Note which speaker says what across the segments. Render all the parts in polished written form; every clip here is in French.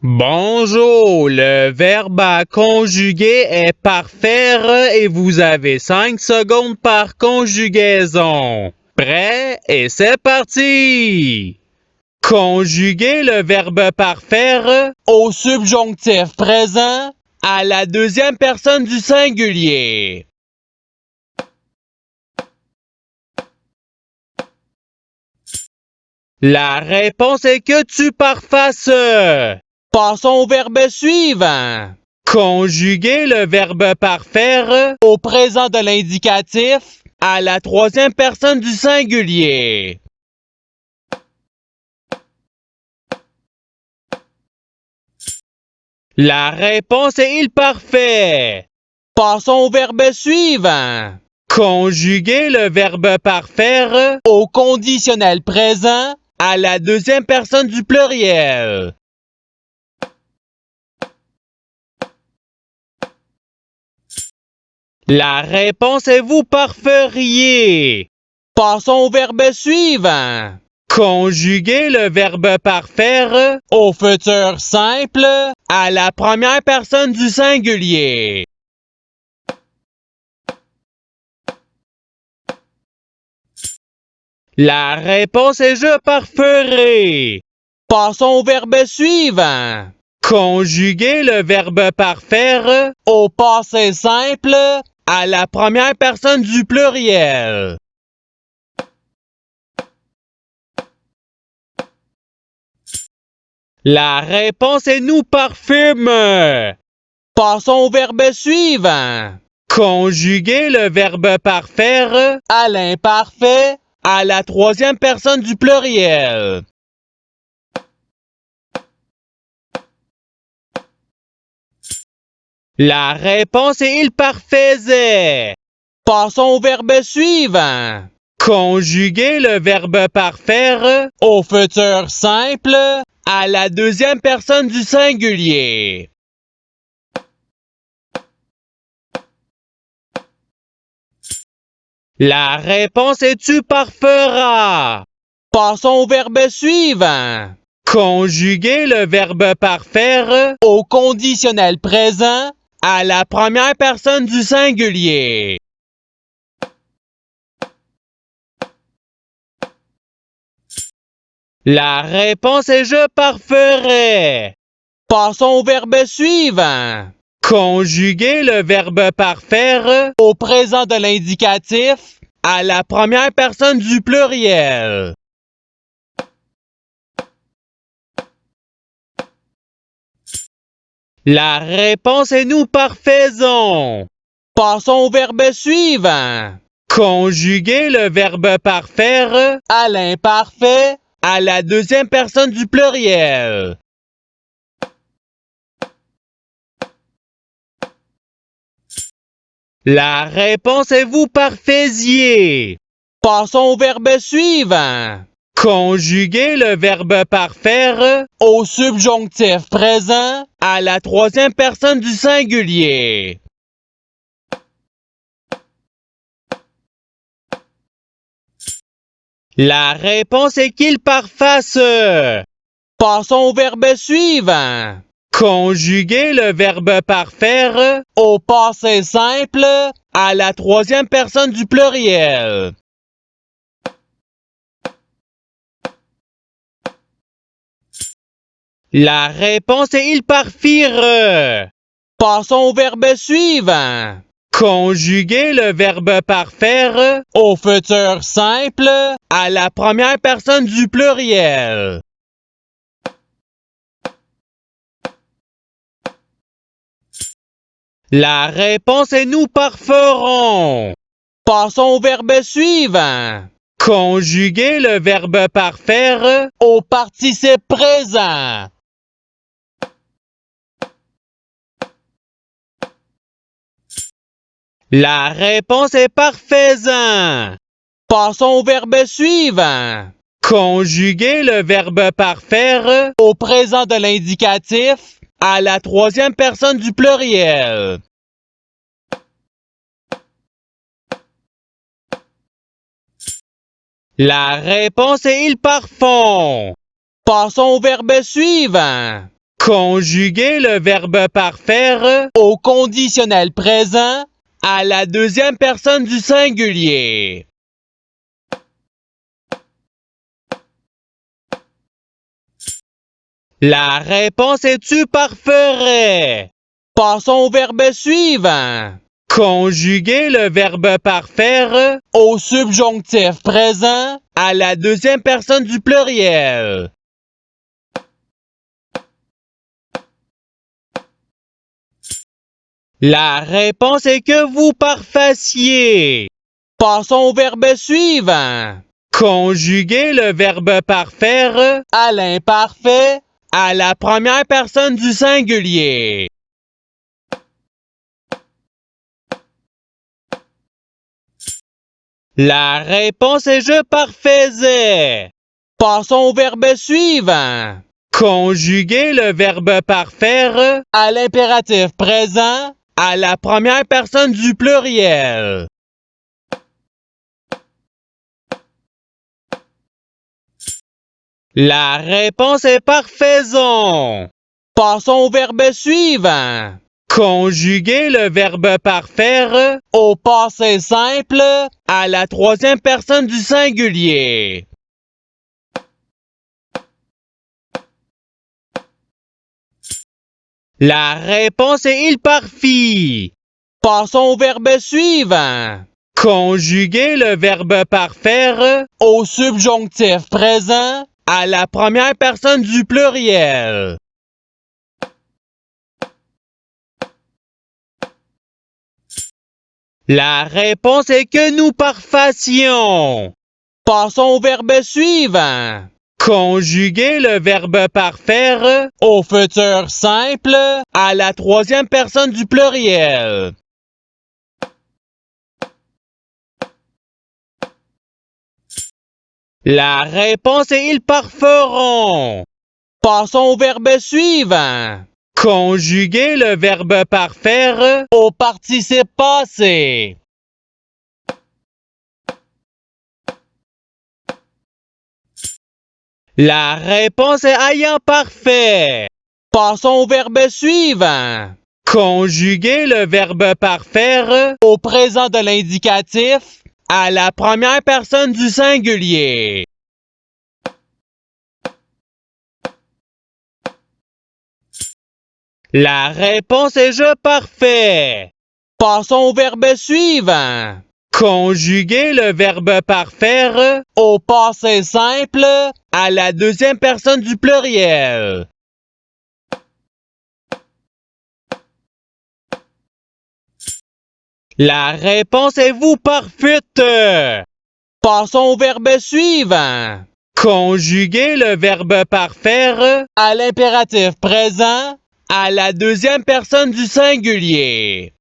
Speaker 1: Bonjour, le verbe à conjuguer est par faire et vous avez 5 secondes par conjugaison. Prêt et c'est parti! Conjuguer le verbe par faire au subjonctif présent à la deuxième personne du singulier. La réponse est que tu parfasses. Passons au verbe suivant. Conjuguer le verbe par faire au présent de l'indicatif à la troisième personne du singulier. La réponse est il parfait. Passons au verbe suivant. Conjuguer le verbe par faire au conditionnel présent à la deuxième personne du pluriel. La réponse est vous parferiez. Passons au verbe suivant. Conjuguer le verbe par faire au futur simple à la première personne du singulier. La réponse est je parferai. Passons au verbe suivant. Conjuguer le verbe par faire au passé simple à la première personne du pluriel. La réponse est nous parfume. Passons au verbe suivant. Conjuguer le verbe par faire à l'imparfait à la troisième personne du pluriel. La réponse est il parfaisait. Passons au verbe suivant. Conjuguer le verbe par faire au futur simple à la deuxième personne du singulier. La réponse est tu parferas. Passons au verbe suivant. Conjuguer le verbe par faire au conditionnel présent à la première personne du singulier. La réponse est je parferai. Passons au verbe suivant. Conjuguer le verbe par faire au présent de l'indicatif à la première personne du pluriel. La réponse est nous parfaisons. Passons au verbe suivant. Conjuguer le verbe par faire à l'imparfait à la deuxième personne du pluriel. La réponse est vous parfaisiez. Passons au verbe suivant. Conjuguer le verbe par faire au subjonctif présent à la troisième personne du singulier. La réponse est qu'ils parfassent. Passons au verbe suivant. Conjuguer le verbe par faire au passé simple à la troisième personne du pluriel. La réponse est ils parfirent. Passons au verbe suivant. Conjuguer le verbe par faire au futur simple à la première personne du pluriel. La réponse est nous parferons. Passons au verbe suivant. Conjuguer le verbe par faire au participe présent. La réponse est parfaisant. Passons au verbe suivant. Conjuguer le verbe par faire au présent de l'indicatif à la troisième personne du pluriel. La réponse est ils parfont. Passons au verbe suivant. Conjuguer le verbe parfaire au conditionnel présent à la deuxième personne du singulier. La réponse est tu parferais. Passons au verbe suivant. Conjuguer le verbe parfaire au subjonctif présent à la deuxième personne du pluriel. La réponse est que vous parfassiez. Passons au verbe suivant. Conjuguer le verbe parfaire à l'imparfait à la première personne du singulier. La réponse est je parfaisais. Passons au verbe suivant. Conjuguer le verbe parfaire à l'impératif présent à la première personne du pluriel. La réponse est parfaison. Passons au verbe suivant. Conjuguer le verbe parfaire au passé simple à la troisième personne du singulier. La réponse est il parfit. Passons au verbe suivant. Conjuguer le verbe parfaire au subjonctif présent à la première personne du pluriel. La réponse est que nous parfassions. Passons au verbe suivant. Conjuguer le verbe parfaire au futur simple à la troisième personne du pluriel. La réponse est ils parferont. Passons au verbe suivant. Conjuguer le verbe parfaire au participe passé. La réponse est ayant parfait. Passons au verbe suivant. Conjuguer le verbe parfaire au présent de l'indicatif à la première personne du singulier. La réponse est je parfait. Passons au verbe suivant. Conjuguer le verbe parfaire au passé simple à la deuxième personne du pluriel. La réponse est vous parfaite. Passons au verbe suivant. Conjuguer le verbe parfaire à l'impératif présent à la deuxième personne du singulier.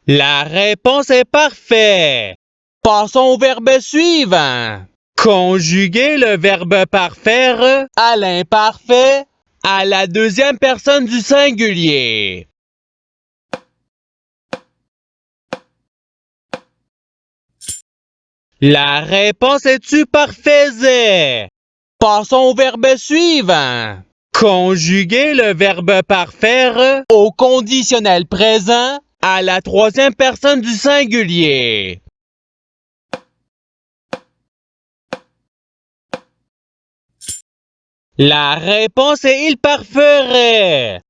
Speaker 1: La réponse est parfait. Passons au verbe suivant. Conjuguer le verbe parfaire à l'imparfait à la deuxième personne du singulier. La réponse est tu parfaisais. Passons au verbe suivant. Conjuguer le verbe parfaire au conditionnel présent à la troisième personne du singulier. La réponse est il parferait.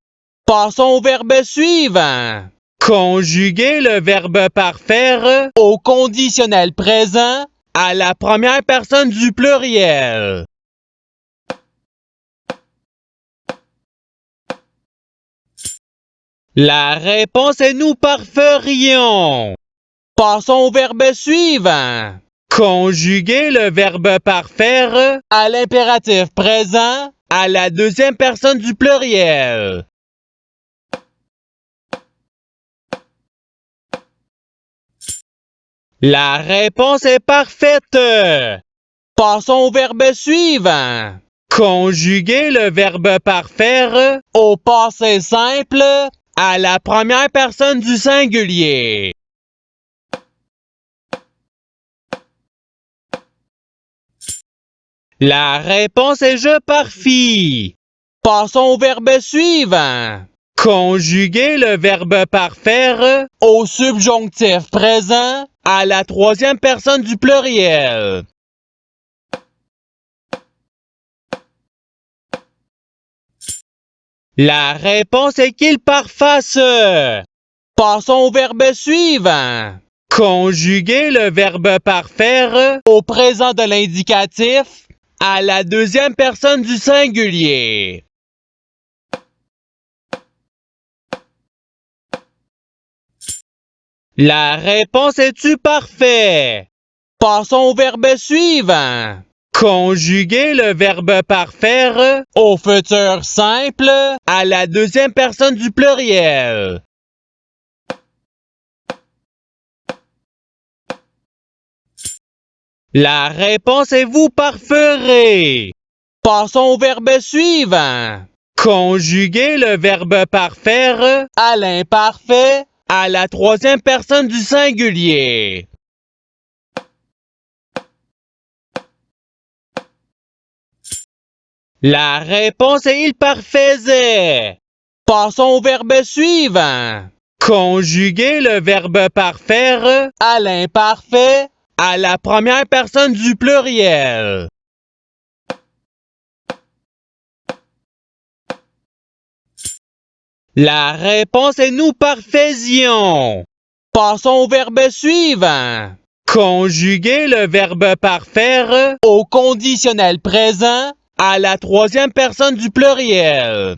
Speaker 1: Passons au verbe suivant. Conjuguer le verbe parfaire au conditionnel présent à la première personne du pluriel. La réponse est nous parferions. Passons au verbe suivant. Conjuguer le verbe parfaire à l'impératif présent à la deuxième personne du pluriel. La réponse est parfaite. Passons au verbe suivant. Conjuguer le verbe parfaire au passé simple à la première personne du singulier. La réponse est je parfie. Passons au verbe suivant. Conjuguer le verbe parfaire au subjonctif présent à la troisième personne du pluriel. La réponse est qu'il parfasse. Passons au verbe suivant. Conjuguer le verbe parfaire au présent de l'indicatif à la deuxième personne du singulier. La réponse est-tu parfait? Passons au verbe suivant. Conjuguer le verbe parfaire au futur simple à la deuxième personne du pluriel. La réponse est vous parferez. Passons au verbe suivant. Conjuguer le verbe parfaire à l'imparfait à la troisième personne du singulier. La réponse est il parfaisait. Passons au verbe suivant. Conjuguer le verbe parfaire à l'imparfait à la première personne du pluriel. La réponse est nous parfaisions. Passons au verbe suivant. Conjuguer le verbe parfaire au conditionnel présent à la troisième personne du pluriel.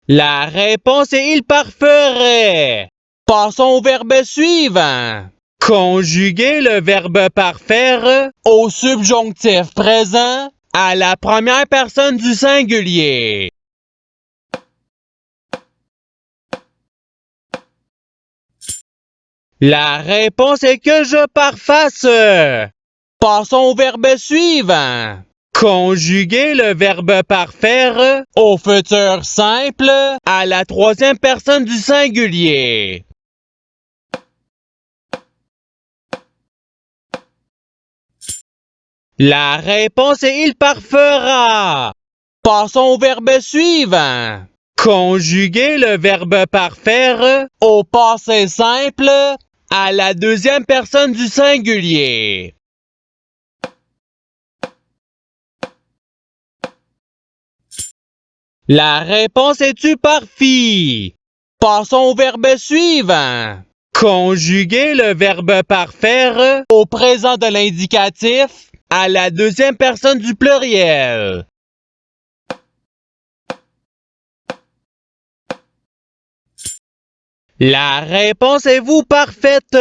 Speaker 1: La réponse est il parferait. Passons au verbe suivant. Conjuguer le verbe parfaire au subjonctif présent à la première personne du singulier. La réponse est que je parfasse. Passons au verbe suivant. Conjuguer le verbe parfaire au futur simple à la troisième personne du singulier. La réponse est il parfera. Passons au verbe suivant. Conjuguer le verbe parfaire au passé simple à la deuxième personne du singulier. La réponse est-tu parfait? Passons au verbe suivant. Conjuguer le verbe parfaire au présent de l'indicatif à la deuxième personne du pluriel. La réponse est vous parfaite.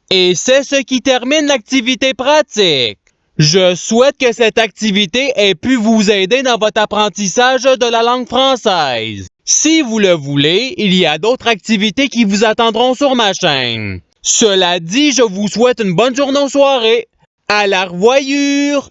Speaker 1: Et c'est ce qui termine l'activité pratique. Je souhaite que cette activité ait pu vous aider dans votre apprentissage de la langue française. Si vous le voulez, il y a d'autres activités qui vous attendront sur ma chaîne. Cela dit, je vous souhaite une bonne journée ou soirée. À la revoyure!